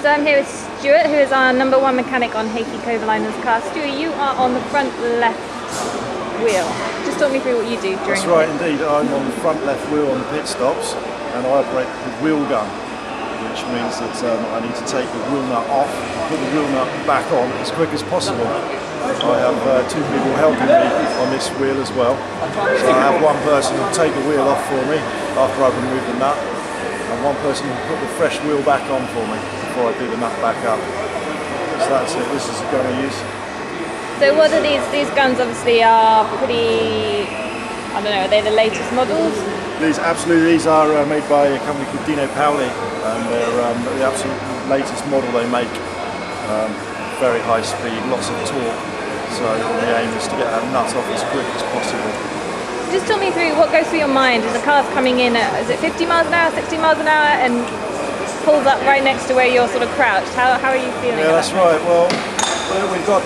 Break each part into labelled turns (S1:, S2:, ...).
S1: So I'm here with Stuart, who is our #1 mechanic on Heikki Kovalainer's car. Stuart, you are on the front left wheel. Just talk me through what you do during.
S2: That's right, indeed. I'm on the front left wheel on the pit stops, and I operate the wheel gun, which means that I need to take the wheel nut off, put the wheel nut back on as quick as possible. I have two people helping me on this wheel as well. So I have one person who will take the wheel off for me after I've removed the nut, and one person who will put the fresh wheel back on for me before I do the nut back up. So that's it. This is the gun I use.
S1: So what are these? These guns obviously are pretty, I don't know, are they the latest models?
S2: These are made by a company called Dino Paoli, and they're the absolute latest model they make. Very high speed, lots of torque, so the aim is to get that nut off as quick as possible.
S1: Just talk me through what goes through your mind as the car's coming in at, is it 50 miles an hour, 60 miles an hour, and pulls up right next to where you're sort of crouched? How are you feeling?
S2: Yeah, that's right. Well, we've got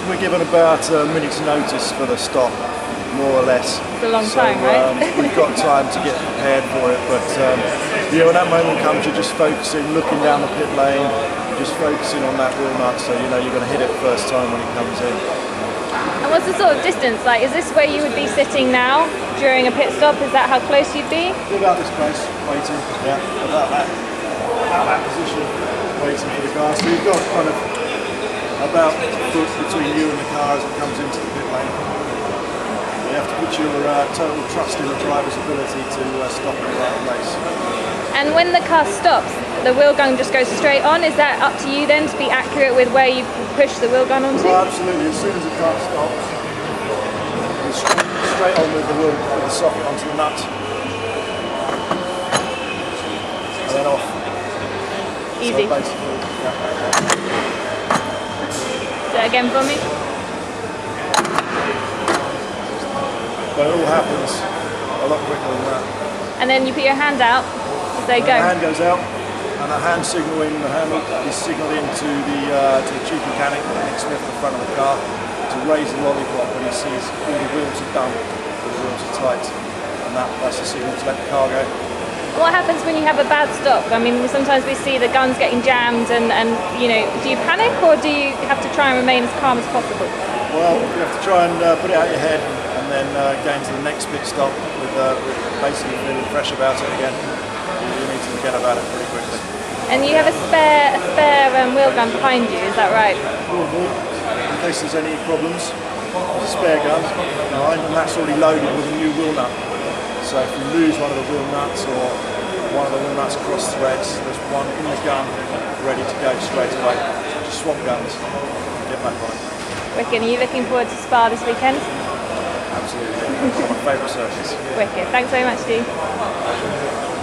S2: we're given about a minute's notice for the stop, more or less.
S1: It's a long time, right?
S2: We've got time to get prepared for it, but when that moment comes, you're just focusing, looking down the pit lane, just focusing on that wheel nut, so you know you're going to hit it first time when it comes in.
S1: And what's the sort of distance like? Is this where you would be sitting now during a pit stop? Is that how close you'd be?
S2: About this close, waiting. Yeah, about that position, waiting for the car. So you've got kind of about a foot between you and the car as it comes into the pit lane. You have to put your total trust in the driver's ability to stop in the right place.
S1: And when the car stops, the wheel gun just goes straight on? Is that up to you then to be accurate with where you push the wheel gun onto?
S2: Well, absolutely. As soon as the car stops, it's straight on with the wheel, with the socket onto the nut, and then off.
S1: Easy.
S2: So basically, yeah.
S1: Do it again for me.
S2: But it all happens a lot quicker than that.
S1: And then you put your hand out as they go.
S2: The hand goes out, and the hand signaling, the hand is signalled into the chief mechanic, Nick Smith, the front of the car, to raise the lollipop when he sees all the wheels are done, all the wheels are tight, and that's the signal to let the car go.
S1: What happens when you have a bad stop? I mean, sometimes we see the guns getting jammed, and you know, do you panic or do you have to try and remain as calm as possible?
S2: Well, you have to try and put it out your head, and then go into the next pit stop with basically feeling fresh about it again. You need to forget about it pretty quickly.
S1: And you have a spare wheel gun behind you, is that right?
S2: In case there's any problems, there's a spare gun behind, and that's already loaded with a new wheel nut. So if you lose one of the wheel nuts or one of the wheel nuts across threads, there's one in the gun ready to go straight away. Just swap guns and get back on it.
S1: Wicked, are you looking forward to Spa this weekend?
S2: Absolutely, one of my favourite circuits.
S1: Wicked, thanks very much, Steve.